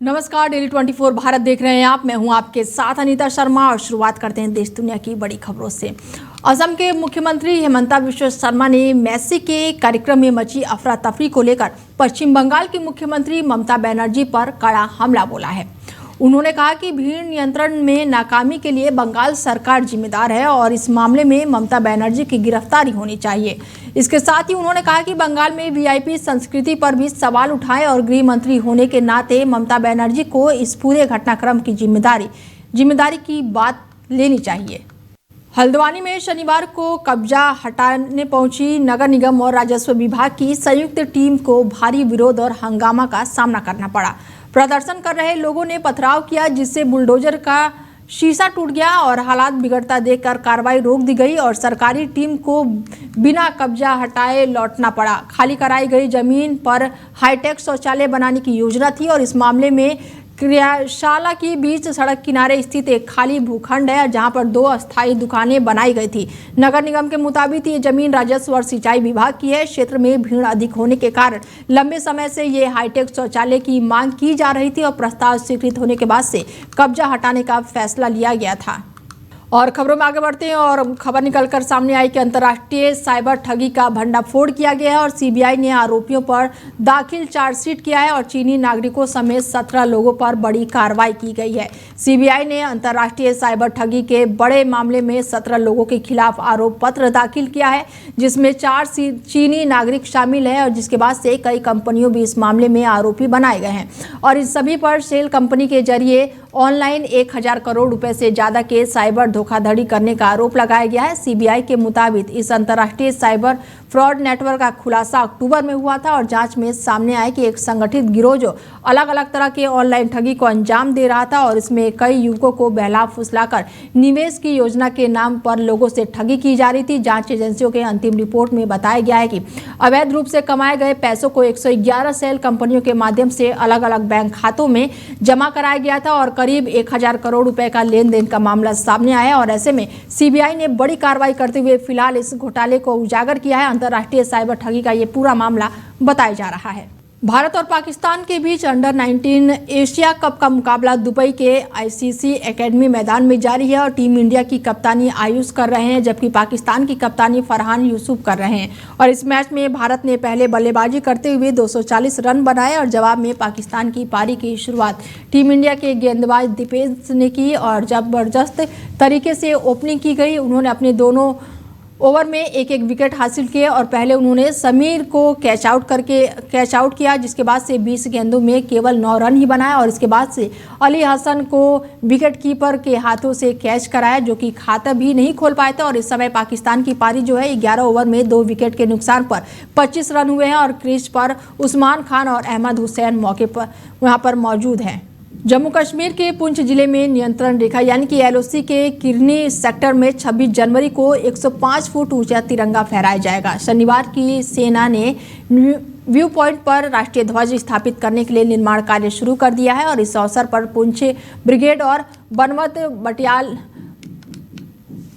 नमस्कार, डेली 24 भारत देख रहे हैं आप। मैं हूं आपके साथ अनीता शर्मा और शुरुआत करते हैं देश दुनिया की बड़ी खबरों से। असम के मुख्यमंत्री हेमंता बिश्व शर्मा ने मैसी के कार्यक्रम में मची अफरा तफरी को लेकर पश्चिम बंगाल की मुख्यमंत्री ममता बनर्जी पर कड़ा हमला बोला है। उन्होंने कहा कि भीड़ नियंत्रण में नाकामी के लिए बंगाल सरकार जिम्मेदार है और इस मामले में ममता बनर्जी की गिरफ्तारी होनी चाहिए। इसके साथ ही उन्होंने कहा कि बंगाल में वीआईपी संस्कृति पर भी सवाल उठाए और गृह मंत्री होने के नाते ममता बनर्जी को इस पूरे घटनाक्रम की जिम्मेदारी की बात लेनी चाहिए। हल्द्वानी में शनिवार को कब्जा हटाने पहुंची नगर निगम और राजस्व विभाग की संयुक्त टीम को भारी विरोध और हंगामा का सामना करना पड़ा। प्रदर्शन कर रहे लोगों ने पथराव किया, जिससे बुलडोजर का शीशा टूट गया और हालात बिगड़ता देखकर कार्रवाई रोक दी गई और सरकारी टीम को बिना कब्जा हटाए लौटना पड़ा। खाली कराई गई जमीन पर हाईटेक शौचालय बनाने की योजना थी और इस मामले में क्रियाशाला के बीच सड़क किनारे स्थित एक खाली भूखंड है, जहां पर 2 अस्थायी दुकानें बनाई गई थी। नगर निगम के मुताबिक ये जमीन राजस्व और सिंचाई विभाग की है। क्षेत्र में भीड़ अधिक होने के कारण लंबे समय से ये हाईटेक शौचालय की मांग की जा रही थी और प्रस्ताव स्वीकृत होने के बाद से कब्जा हटाने का फैसला लिया गया था। और खबरों में आगे बढ़ते हैं और खबर निकलकर सामने आई कि अंतर्राष्ट्रीय साइबर ठगी का भंडाफोड़ किया गया है और सीबीआई ने आरोपियों पर दाखिल चार्जशीट किया है और चीनी नागरिकों समेत 17 लोगों पर बड़ी कार्रवाई की गई है। सीबीआई ने अंतर्राष्ट्रीय साइबर ठगी के बड़े मामले में 17 लोगों के खिलाफ आरोप पत्र दाखिल किया है, जिसमें 4 चीनी नागरिक शामिल है और जिसके बाद से कई कंपनियों भी इस मामले में आरोपी बनाए गए हैं और इस सभी पर शेल कंपनी के जरिए ऑनलाइन 1000 करोड़ रुपए से ज्यादा के साइबर धोखाधड़ी करने का आरोप लगाया गया है। सीबीआई के मुताबिक इस अंतर्राष्ट्रीय साइबर फ्रॉड नेटवर्क का खुलासा अक्टूबर में हुआ था और जांच में सामने आया कि एक संगठित गिरोह जो अलग अलग तरह के ऑनलाइन ठगी को अंजाम दे रहा था और इसमें कई युवकों को बहला फुसलाकर निवेश की योजना के नाम पर लोगों से ठगी की जा रही थी। जांच एजेंसियों के अंतिम रिपोर्ट में बताया गया है कि अवैध रूप से कमाए गए पैसों को 111 सेल कंपनियों के माध्यम से अलग अलग बैंक खातों में जमा कराया गया था और करीब 1000 करोड़ रुपए का लेन देन का मामला सामने आया और ऐसे में सीबीआई ने बड़ी कार्रवाई करते हुए फिलहाल इस घोटाले को उजागर किया है। अंतर्राष्ट्रीय साइबर ठगी का ये पूरा मामला बताया जा रहा है। भारत और पाकिस्तान के बीच अंडर 19 एशिया कप का मुकाबला दुबई के आईसीसी एकेडमी मैदान में जारी है और टीम इंडिया की कप्तानी आयुष कर रहे हैं, जबकि पाकिस्तान की कप्तानी फरहान यूसुफ कर रहे हैं। और इस मैच में भारत ने पहले बल्लेबाजी करते हुए 240 रन बनाए और जवाब में पाकिस्तान की पारी की शुरुआत टीम इंडिया के गेंदबाज दीपेश ने की और जबरदस्त तरीके से ओपनिंग की गई। उन्होंने अपने दोनों ओवर में एक विकेट हासिल किए और पहले उन्होंने समीर को कैच आउट किया, जिसके बाद से 20 गेंदों में केवल 9 रन ही बनाया और इसके बाद से अली हसन को विकेट कीपर के हाथों से कैच कराया, जो कि खाता भी नहीं खोल पाए थे। और इस समय पाकिस्तान की पारी जो है 11 ओवर में 2 विकेट के नुकसान पर 25 रन हुए हैं और क्रीज पर उस्मान खान और अहमद हुसैन मौके पर वहां पर मौजूद हैं। जम्मू कश्मीर के पुंछ जिले में नियंत्रण रेखा यानी कि एलओसी के किरनी सेक्टर में 26 जनवरी को 105 फुट ऊंचा तिरंगा फहराया जाएगा। शनिवार की सेना ने व्यू पॉइंट पर राष्ट्रीय ध्वज स्थापित करने के लिए निर्माण कार्य शुरू कर दिया है और इस अवसर पर पुंछ ब्रिगेड और बनवत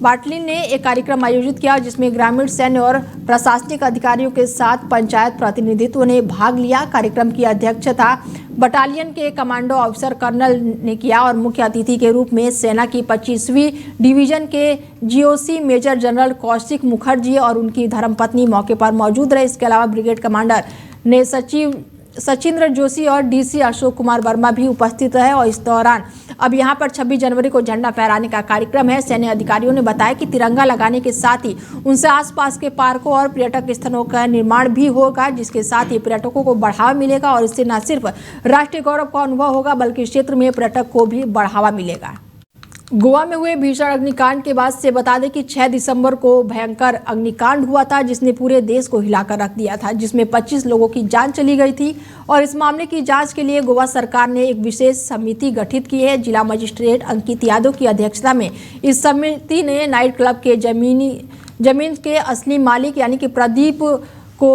बाटलिन ने एक कार्यक्रम आयोजित किया, जिसमें ग्रामीण सैन्य और प्रशासनिक अधिकारियों के साथ पंचायत प्रतिनिधित्व ने भाग लिया। कार्यक्रम की अध्यक्षता बटालियन के कमांडो ऑफिसर कर्नल ने किया और मुख्य अतिथि के रूप में सेना की 25वीं डिवीजन के GOC major general Kaushik Mukherjee और उनकी धर्मपत्नी मौके पर मौजूद रहे। इसके अलावा ब्रिगेड कमांडर ने सचिव सचिंद्र जोशी और डीसी अशोक कुमार वर्मा भी उपस्थित रहे और इस दौरान अब यहां पर 26 जनवरी को झंडा फहराने का कार्यक्रम है। सैन्य अधिकारियों ने बताया कि तिरंगा लगाने के साथ ही उनसे आसपास के पार्कों और पर्यटक स्थलों का निर्माण भी होगा, जिसके साथ ही पर्यटकों को बढ़ावा मिलेगा और इससे न सिर्फ राष्ट्रीय गौरव का अनुभव होगा बल्कि क्षेत्र में पर्यटक को भी बढ़ावा मिलेगा। गोवा में हुए भीषण अग्निकांड के बाद से बता दें कि 6 दिसंबर को भयंकर अग्निकांड हुआ था, जिसने पूरे देश को हिलाकर रख दिया था, जिसमें 25 लोगों की जान चली गई थी। और इस मामले की जांच के लिए गोवा सरकार ने एक विशेष समिति गठित की है। जिला मजिस्ट्रेट अंकित यादव की अध्यक्षता में इस समिति ने नाइट क्लब के जमीन के असली मालिक यानी कि प्रदीप को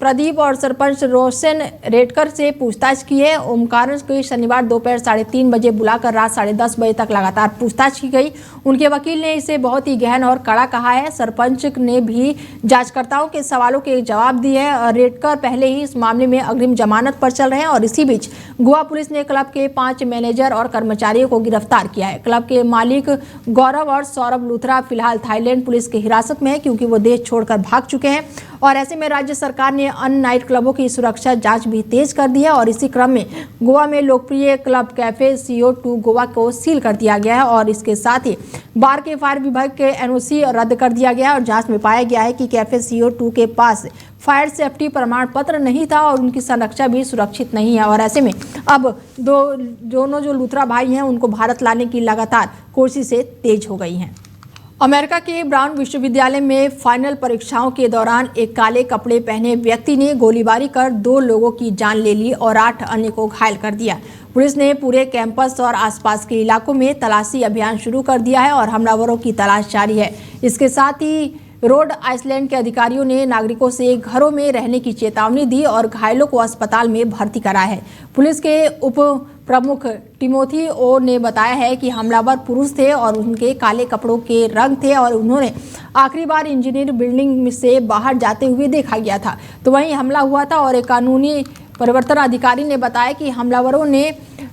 प्रदीप और सरपंच रोशन रेडकर से पूछताछ की है। ओमकार को शनिवार दोपहर 3:30 बजे बुलाकर रात 10:30 बजे तक लगातार पूछताछ की गई। उनके वकील ने इसे बहुत ही गहन और कड़ा कहा है। सरपंच ने भी जांचकर्ताओं के सवालों के जवाब दिए हैं। रेडकर पहले ही इस मामले में अग्रिम जमानत पर चल रहे हैं और इसी बीच गोवा पुलिस ने क्लब के 5 मैनेजर और कर्मचारियों को गिरफ्तार किया है। क्लब के मालिक गौरव और सौरभ लूथरा फिलहाल थाईलैंड पुलिस की हिरासत में है, क्योंकि वो देश छोड़कर भाग चुके हैं। और ऐसे में राज्य सरकार ने अन्य नाइट क्लबों की सुरक्षा जांच भी तेज कर दी है और इसी क्रम में गोवा में लोकप्रिय क्लब कैफे CO2 गोवा को सील कर दिया गया है और इसके साथ ही बार के फायर विभाग के NOC रद्द कर दिया गया और जांच में पाया गया है कि कैफे CO2 के पास फायर सेफ्टी प्रमाण पत्र नहीं था और उनकी संरक्षा भी सुरक्षित नहीं है। और ऐसे में अब दोनों जो लूथरा भाई हैं उनको भारत लाने की लगातार कोशिशें तेज हो गई हैं। अमेरिका के ब्राउन विश्वविद्यालय में फाइनल परीक्षाओं के दौरान एक काले कपड़े पहने व्यक्ति ने गोलीबारी कर 2 लोगों की जान ले ली और 8 अन्य को घायल कर दिया। पुलिस ने पूरे कैंपस और आसपास के इलाकों में तलाशी अभियान शुरू कर दिया है और हमलावरों की तलाश जारी है। इसके साथ ही रोड आइसलैंड के अधिकारियों ने नागरिकों से घरों में रहने की चेतावनी दी और घायलों को अस्पताल में भर्ती कराया है। पुलिस के उप प्रमुख टिमोथी ओ ने बताया है कि हमलावर पुरुष थे और उनके काले कपड़ों के रंग थे और उन्होंने आखिरी बार इंजीनियर बिल्डिंग से बाहर जाते हुए देखा गया था, तो वहीं हमला हुआ था। और एक कानूनी परिवर्तन अधिकारी ने बताया कि हमलावरों ने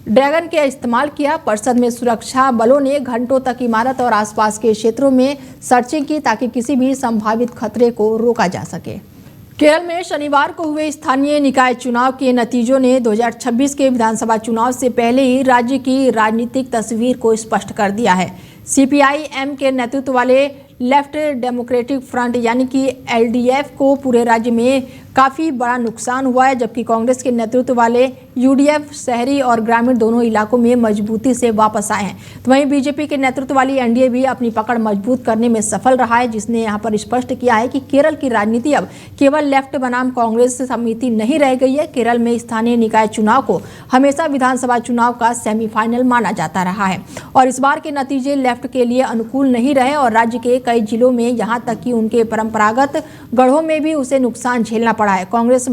ड्रैगन का इस्तेमाल किया। परिषद में सुरक्षा बलों ने घंटों तक इमारत और आसपास के क्षेत्रों में सर्चिंग की ताकि किसी भी संभावित खतरे को रोका जा सके। केरल में शनिवार को हुए स्थानीय निकाय चुनाव के नतीजों ने 2026 के विधानसभा चुनाव से पहले ही राज्य की राजनीतिक तस्वीर को स्पष्ट कर दिया है। CPI-M के नेतृत्व वाले लेफ्ट डेमोक्रेटिक फ्रंट यानी कि LDF को पूरे राज्य में काफ़ी बड़ा नुकसान हुआ है, जबकि कांग्रेस के नेतृत्व वाले UDF शहरी और ग्रामीण दोनों इलाकों में मजबूती से वापस आए हैं। तो वहीं बीजेपी के नेतृत्व वाली NDA भी अपनी पकड़ मजबूत करने में सफल रहा है, जिसने यहां पर स्पष्ट किया है कि केरल की राजनीति अब केवल लेफ्ट बनाम कांग्रेस से समिति नहीं रह गई है। केरल में स्थानीय निकाय चुनाव को हमेशा विधानसभा चुनाव का सेमीफाइनल माना जाता रहा है और इस बार के नतीजे लेफ्ट के लिए अनुकूल नहीं रहे और राज्य के कई जिलों में यहाँ तक कि उनके परंपरागत गढ़ों में भी उसे नुकसान झेलना पड़ा है। कांग्रेस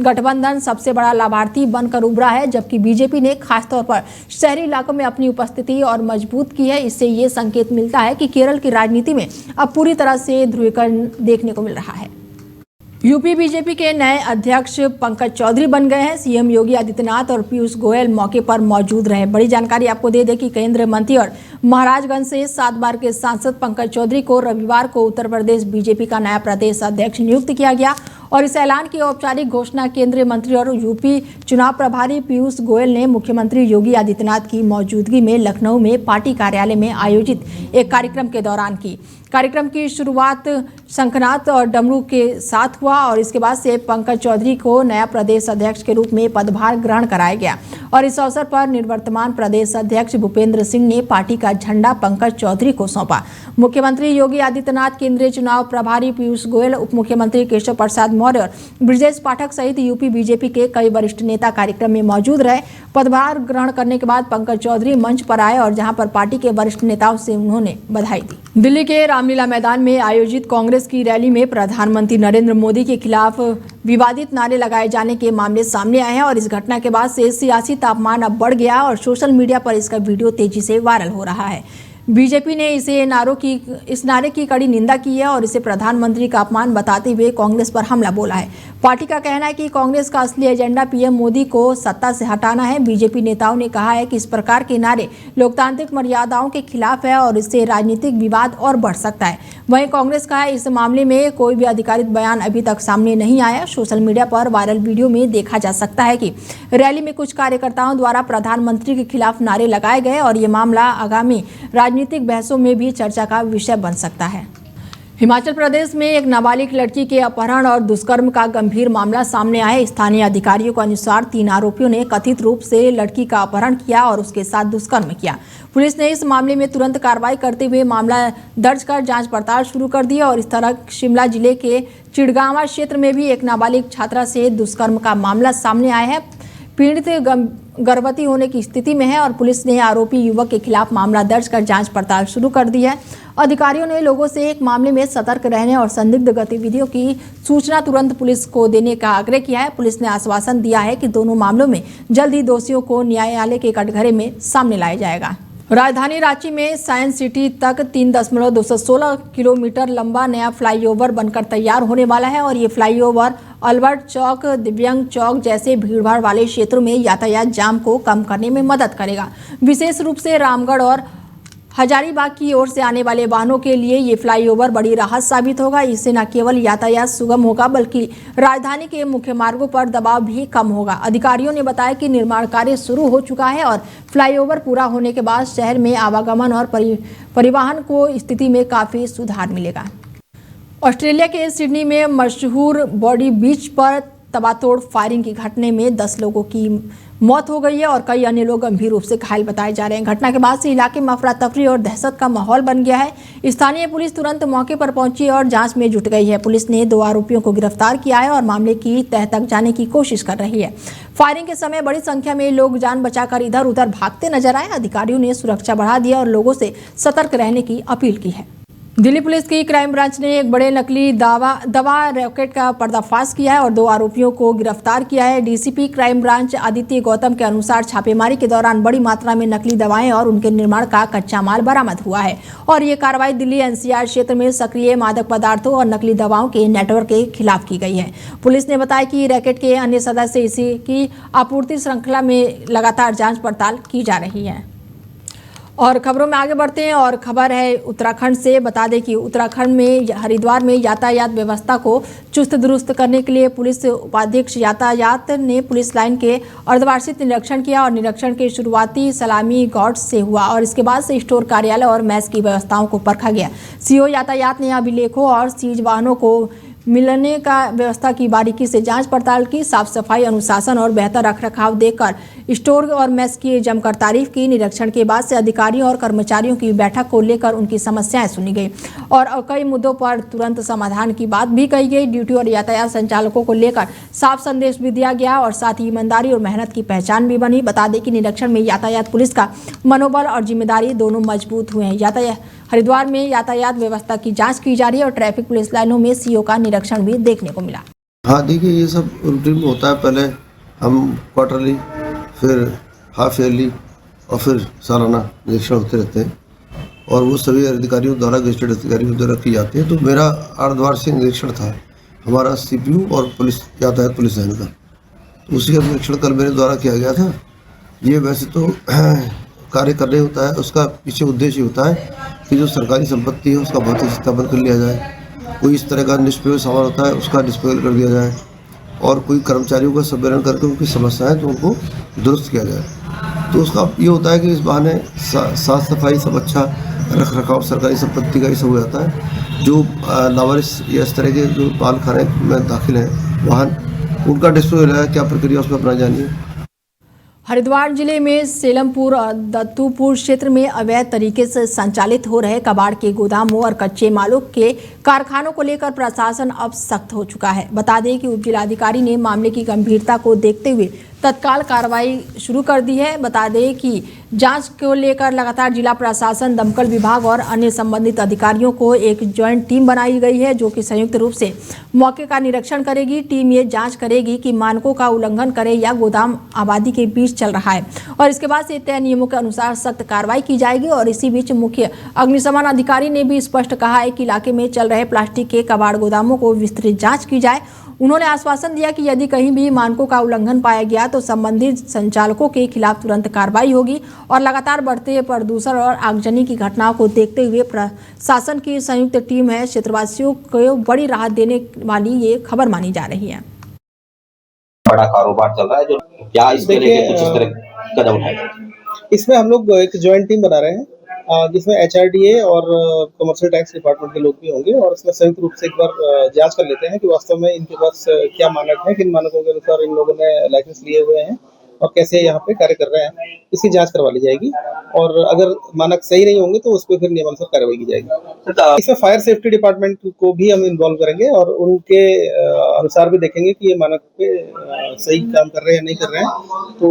गठबंधन सबसे बड़ा लाभार्थी बनकर उभरा है, जबकि बीजेपी ने खासतौर पर शहरी इलाकों में अपनी उपस्थिति और मजबूत की है। इससे ये संकेत मिलता है कि केरल की राजनीति में अब पूरी तरह से ध्रुवीकरण देखने को मिल रहा है। यूपी बीजेपी के नए अध्यक्ष पंकज चौधरी बन गए हैं। CM योगी आदित्यनाथ और पीयूष गोयल मौके पर मौजूद रहे। बड़ी जानकारी आपको दे दें कि केंद्रीय मंत्री और महाराजगंज से 7 बार के सांसद पंकज चौधरी को रविवार को उत्तर प्रदेश बीजेपी का नया प्रदेश अध्यक्ष नियुक्त किया गया और इस ऐलान की औपचारिक घोषणा केंद्रीय मंत्री और यूपी चुनाव प्रभारी पीयूष गोयल ने मुख्यमंत्री योगी आदित्यनाथ की मौजूदगी में लखनऊ में पार्टी कार्यालय में आयोजित एक कार्यक्रम के दौरान की। कार्यक्रम की शुरुआत शंखनाद और डमरू के साथ हुआ और इसके बाद से पंकज चौधरी को नया प्रदेश अध्यक्ष के रूप में पदभार ग्रहण कराया गया और इस अवसर पर निवर्तमान प्रदेश अध्यक्ष भूपेंद्र सिंह ने पार्टी का झंडा पंकज चौधरी को सौंपा। मुख्यमंत्री योगी आदित्यनाथ, केंद्रीय चुनाव प्रभारी पीयूष गोयल, उप मुख्यमंत्री केशव प्रसाद मौर्य और ब्रजेश पाठक सहित यूपी बीजेपी के कई वरिष्ठ नेता कार्यक्रम में मौजूद रहे। पदभार ग्रहण करने के बाद पंकज चौधरी मंच पर आए और जहां पर पार्टी के वरिष्ठ नेताओं से उन्होंने बधाई दी। दिल्ली के रामलीला मैदान में आयोजित कांग्रेस की रैली में प्रधानमंत्री नरेंद्र मोदी के खिलाफ विवादित नारे लगाए जाने के मामले सामने आए हैं और इस घटना के बाद से सियासी तापमान अब बढ़ गया और सोशल मीडिया पर इसका वीडियो तेजी से वायरल हो रहा है। बीजेपी ने इस नारे की कड़ी निंदा की है और इसे प्रधानमंत्री का अपमान बताते हुए कांग्रेस पर हमला बोला है। पार्टी का कहना है कि कांग्रेस का असली एजेंडा पीएम मोदी को सत्ता से हटाना है। बीजेपी नेताओं ने कहा है कि इस प्रकार के नारे लोकतांत्रिक मर्यादाओं के खिलाफ है और इससे राजनीतिक विवाद और बढ़ सकता है। वहीं कांग्रेस का इस मामले में कोई भी अधिकारित बयान अभी तक सामने नहीं आया। सोशल मीडिया पर वायरल वीडियो में देखा जा सकता है कि रैली में कुछ कार्यकर्ताओं द्वारा प्रधानमंत्री के खिलाफ नारे लगाए गए और ये मामला आगामी राजनीतिक बहसों में भी चर्चा का विषय बन सकता है। हिमाचल प्रदेश में एक नाबालिग लड़की के अपहरण और दुष्कर्म का गंभीर मामला सामने आया है। स्थानीय अधिकारियों के अनुसार 3 आरोपियों ने कथित रूप से लड़की का अपहरण किया और उसके साथ दुष्कर्म किया। पुलिस ने इस मामले में तुरंत कार्रवाई करते हुए मामला दर्ज कर जांच पड़ताल शुरू कर दी और इस तरह शिमला जिले के चिड़गांवा क्षेत्र में भी एक नाबालिग छात्रा से दुष्कर्म का मामला सामने आया है। पीड़ित गर्भवती होने की स्थिति में है और पुलिस ने आरोपी युवक के खिलाफ मामला दर्ज कर जांच पड़ताल शुरू कर दी है। अधिकारियों ने लोगों से एक मामले में सतर्क रहने और संदिग्ध गतिविधियों की सूचना तुरंत पुलिस को देने का आग्रह किया है। पुलिस ने आश्वासन दिया है कि दोनों मामलों में जल्द ही दोषियों को न्यायालय के कटघरे में सामने लाया जाएगा। राजधानी रांची में साइंस सिटी तक 3.216 किलोमीटर लंबा नया फ्लाईओवर बनकर तैयार होने वाला है और ये फ्लाईओवर अल्बर्ट चौक, दिव्यांग चौक जैसे भीड़भाड़ वाले क्षेत्रों में यातायात जाम को कम करने में मदद करेगा। विशेष रूप से रामगढ़ और हजारीबाग की ओर से आने वाले वाहनों के लिए ये फ्लाईओवर बड़ी राहत साबित होगा। इससे न केवल यातायात सुगम होगा बल्कि राजधानी के मुख्य मार्गों पर दबाव भी कम होगा। अधिकारियों ने बताया कि निर्माण कार्य शुरू हो चुका है और फ्लाईओवर पूरा होने के बाद शहर में आवागमन और परिवहन को स्थिति में काफी सुधार मिलेगा। ऑस्ट्रेलिया के सिडनी में मशहूर बॉडी बीच पर तबातोड़ फायरिंग की घटना में 10 लोगों की मौत हो गई है और कई अन्य लोग गंभीर रूप से घायल बताए जा रहे हैं। घटना के बाद से इलाके में अफरा तफरी और दहशत का माहौल बन गया है। स्थानीय पुलिस तुरंत मौके पर पहुंची और जांच में जुट गई है। पुलिस ने 2 आरोपियों को गिरफ्तार किया है और मामले की तह तक जाने की कोशिश कर रही है। फायरिंग के समय बड़ी संख्या में लोग जान बचाकर इधर उधर भागते नजर आए। अधिकारियों ने सुरक्षा बढ़ा दिया और लोगों से सतर्क रहने की अपील की है। दिल्ली पुलिस की क्राइम ब्रांच ने एक बड़े नकली दवा रैकेट का पर्दाफाश किया है और 2 आरोपियों को गिरफ्तार किया है। DCP crime branch Aditya Gautam के अनुसार छापेमारी के दौरान बड़ी मात्रा में नकली दवाएं और उनके निर्माण का कच्चा माल बरामद हुआ है और ये कार्रवाई दिल्ली एनसीआर क्षेत्र में सक्रिय मादक पदार्थों और नकली दवाओं के नेटवर्क के खिलाफ की गई है। पुलिस ने बताया कि रैकेट के अन्य सदस्य इसी की आपूर्ति श्रृंखला में लगातार जाँच पड़ताल की जा रही है। और खबरों में आगे बढ़ते हैं और खबर है उत्तराखंड से। बता दें कि उत्तराखंड में हरिद्वार में यातायात व्यवस्था को चुस्त दुरुस्त करने के लिए पुलिस उपाधीक्षक यातायात ने पुलिस लाइन के अर्धवार्षिक निरीक्षण किया और निरीक्षण के शुरुआती सलामी गॉड्स से हुआ और इसके बाद से स्टोर कार्यालय और मैस की व्यवस्थाओं को परखा गया। सीओ यातायात ने अभिलेखों और सीज वाहनों को मिलने का व्यवस्था की बारीकी से जांच पड़ताल की। साफ सफाई, अनुशासन और बेहतर रखरखाव देखकर स्टोर और मेस की जमकर तारीफ की। निरीक्षण के बाद से अधिकारियों और कर्मचारियों की बैठक को लेकर उनकी समस्याएं सुनी गई और कई मुद्दों पर तुरंत समाधान की बात भी कही गई। ड्यूटी और यातायात संचालकों को लेकर साफ संदेश भी दिया गया और साथ ही ईमानदारी और मेहनत की पहचान भी बनी। बता दें कि निरीक्षण में यातायात पुलिस का मनोबल और जिम्मेदारी दोनों मजबूत हुए हैं। हरिद्वार में यातायात व्यवस्था की जांच की जा रही है और ट्रैफिक पुलिस लाइनों में सीओ का निरीक्षण भी देखने को मिला। हाँ देखिए, ये सब रूटीन में होता है। पहले हम क्वार्टरली, फिर हाफ ईयरली और फिर सालाना निरीक्षण होते रहते हैं और वो सभी अधिकारियों द्वारा, गजेटेड अधिकारियों द्वारा की जाती है। तो मेरा अर्धवार्षिक निरीक्षण था हमारा सीपीयू और पुलिस यातायात पुलिस लाइन का, तो उसी का निरीक्षण कल मेरे द्वारा किया गया था। ये वैसे तो कार्य करने होता है, उसका पीछे उद्देश्य होता है कि जो सरकारी संपत्ति है उसका भौतिक सत्यापन कर लिया जाए। कोई इस तरह का निष्प्रयोग सामान होता है उसका डिस्पोजल कर दिया जाए और कोई कर्मचारियों का सम्मेलन करके उनकी समस्याएं तो उनको दुरुस्त किया जाए। तो उसका ये होता है कि इस बहाने साफ सफाई सब अच्छा, रख रखाव सरकारी संपत्ति का ही सब हो जाता है। जो लावारिस या इस तरह के जो बाल खाने में दाखिल हैं वाहन, उनका डिस्पोजल है, क्या प्रक्रिया उसमें अपनाई जानी है। हरिद्वार जिले में सेलमपुर और दत्तूपुर क्षेत्र में अवैध तरीके से संचालित हो रहे कबाड़ के गोदामों और कच्चे मालों के कारखानों को लेकर प्रशासन अब सख्त हो चुका है। बता दें कि उप जिलाधिकारी ने मामले की गंभीरता को देखते हुए तत्काल कार्रवाई शुरू कर दी है। बता दें कि जांच को लेकर लगातार जिला प्रशासन, दमकल विभाग और अन्य संबंधित अधिकारियों को एक ज्वाइंट टीम बनाई गई है जो कि संयुक्त रूप से मौके का निरीक्षण करेगी। टीम ये जांच करेगी कि मानकों का उल्लंघन करे या गोदाम आबादी के बीच चल रहा है और इसके बाद से तय नियमों के अनुसार सख्त कार्रवाई की जाएगी। और इसी बीच मुख्य अग्निशमन अधिकारी ने भी स्पष्ट कहा है कि इलाके में चल रहे प्लास्टिक के कबाड़ गोदामों को विस्तृत जाँच की जाए। उन्होंने आश्वासन दिया कि यदि कहीं भी मानकों का उल्लंघन पाया गया तो संबंधित संचालकों के खिलाफ तुरंत कार्रवाई होगी और लगातार बढ़ते प्रदूषण और आगजनी की घटनाओं को देखते हुए प्रशासन की संयुक्त टीम है क्षेत्रवासियों को बड़ी राहत देने वाली ये खबर मानी जा रही है। बड़ा कारोबार चल रहा है, जो क्या इसके लिए कुछ इस तरह कदम उठाए? इसमें हम लोग एक ज्वाइंट टीम बना रहे हैं जिसमें HRDA और कमर्शियल टैक्स डिपार्टमेंट के लोग भी होंगे और इसमें संयुक्त रूप से एक बार जांच कर लेते हैं कि वास्तव में इनके पास क्या मानक है, किन मानकों के अनुसार इन लोगों ने लाइसेंस लिए हुए हैं और कैसे यहाँ पे कार्य कर रहे हैं, इसकी जांच करवा ली जाएगी और अगर मानक सही नहीं होंगे तो उस पर फिर नियमानुसार कार्रवाई की जाएगी। इसमें फायर सेफ्टी डिपार्टमेंट को भी हम इन्वॉल्व करेंगे और उनके अनुसार भी देखेंगे कि ये मानक पे सही काम कर रहे हैं नहीं कर रहे हैं, तो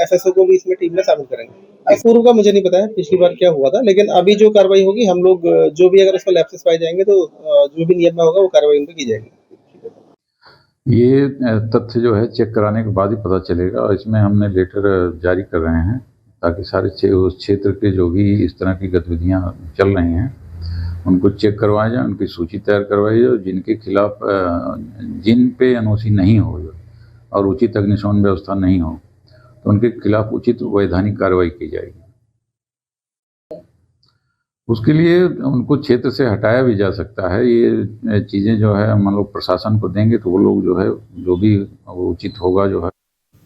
FSO को भी इसमें टीम में शामिल करेंगे। पूर्व का मुझे नहीं पता है पिछली बार क्या हुआ था, लेकिन अभी जो कार्रवाई होगी हम लोग जो भी अगर उसमें लैप्सेस पाए जाएंगे तो जो भी नियम में होगा वो कार्रवाई उन पर की जाएगी। ये तथ्य जो है चेक कराने के बाद ही पता चलेगा और इसमें हमने लेटर जारी कर रहे हैं ताकि सारे उस क्षेत्र के जो भी इस तरह की गतिविधियां चल रही हैं उनको चेक करवाया जाए, उनकी सूची तैयार करवाई जाए, जिनके खिलाफ जिन पे NOC नहीं हो और उचित अग्निशमन व्यवस्था नहीं हो तो उनके खिलाफ उचित वैधानिक कार्रवाई की जाएगी। उसके लिए उनको क्षेत्र से हटाया भी जा सकता है। ये चीज़ें जो है मान लो प्रशासन को देंगे तो वो लोग जो है जो भी उचित होगा जो है।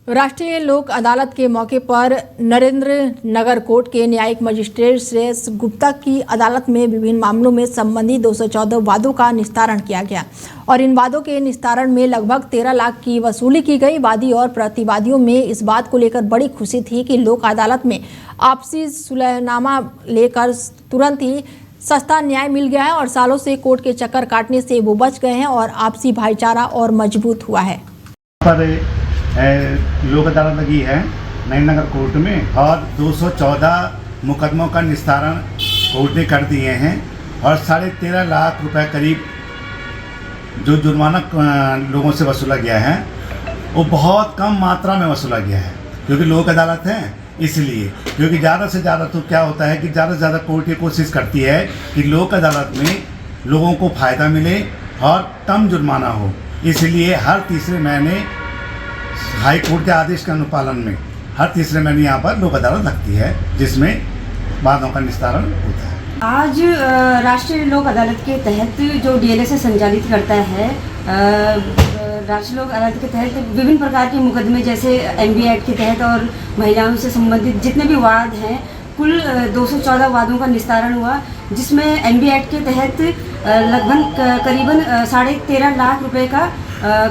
राष्ट्रीय लोक अदालत के मौके पर नरेंद्र नगर कोर्ट के न्यायिक मजिस्ट्रेट श्रेयस गुप्ता की अदालत में विभिन्न मामलों में संबंधित 214 वादों का निस्तारण किया गया और इन वादों के निस्तारण में लगभग 13 लाख की वसूली की गई। वादी और प्रतिवादियों में इस बात को लेकर बड़ी खुशी थी कि लोक अदालत में आपसी सुलहनामा लेकर तुरंत ही सस्ता न्याय मिल गया है और सालों से कोर्ट के चक्कर काटने से वो बच गए हैं और आपसी भाईचारा और मजबूत हुआ है। लोक अदालत लगी है नगर कोर्ट में और 214 मुकदमों का निस्तारण कोर्ट ने कर दिए हैं और 13.5 लाख रुपए करीब जो जुर्माना लोगों से वसूला गया है वो बहुत कम मात्रा में वसूला गया है क्योंकि लोक अदालत है इसलिए। क्योंकि ज़्यादा से ज़्यादा तो क्या होता है कि ज़्यादा से ज़्यादा कोर्ट ये कोशिश करती है कि लोक अदालत में लोगों को फ़ायदा मिले और कम जुर्माना हो, इसलिए हर तीसरे महीने हाई कोर्ट के आदेश के अनुपालन में हर तीसरे महीने यहाँ पर लोक अदालत लगती है जिसमें वादों का निस्तारण होता है। आज राष्ट्रीय लोक अदालत के तहत जो DLSA संचालित करता है, राष्ट्रीय लोक अदालत के तहत विभिन्न प्रकार के मुकदमे जैसे MB एक्ट के तहत और महिलाओं से संबंधित जितने भी वाद हैं कुल 214 वादों का निस्तारण हुआ, जिसमें MB एक्ट के तहत लगभग करीबन 13.5 लाख रुपए का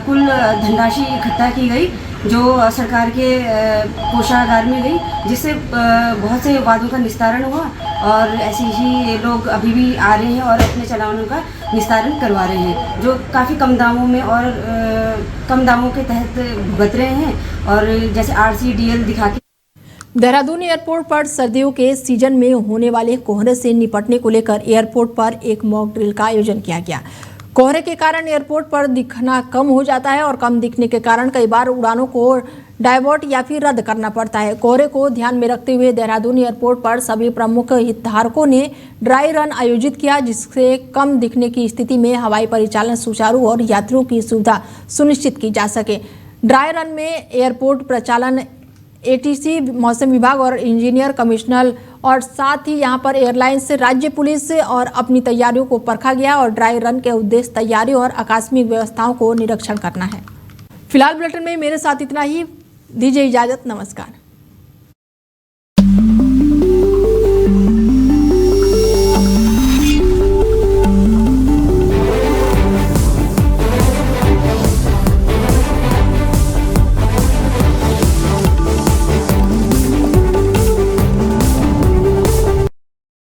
कुल धनराशि इकट्ठा की गई जो सरकार के कोषागार में गई, जिससे बहुत से वादों का निस्तारण हुआ और ऐसे ही लोग अभी भी आ रहे हैं और अपने चालानों का निस्तारण करवा रहे हैं जो काफ़ी कम दामों में और कम दामों के तहत भुगत रहे हैं और जैसे RC DL दिखा के। देहरादून एयरपोर्ट पर सर्दियों के सीजन में होने वाले कोहरे से निपटने को लेकर एयरपोर्ट पर एक मॉक ड्रिल का आयोजन किया गया। कोहरे के कारण एयरपोर्ट पर दिखना कम हो जाता है और कम दिखने के कारण कई बार उड़ानों को डाइवर्ट या फिर रद्द करना पड़ता है। कोहरे को ध्यान में रखते हुए देहरादून एयरपोर्ट पर सभी प्रमुख हितधारकों ने ड्राई रन आयोजित किया, जिससे कम दिखने की स्थिति में हवाई परिचालन सुचारू और यात्रियों की सुविधा सुनिश्चित की जा सके। ड्राई रन में एयरपोर्ट प्रचालन ATC, मौसम विभाग और इंजीनियर कमिश्नर और साथ ही यहां पर एयरलाइंस, राज्य पुलिस और अपनी तैयारियों को परखा गया और ड्राई रन के उद्देश्य तैयारी और आकस्मिक व्यवस्थाओं को निरीक्षण करना है। फिलहाल बुलेटिन में मेरे साथ इतना ही, दीजिए इजाजत, नमस्कार।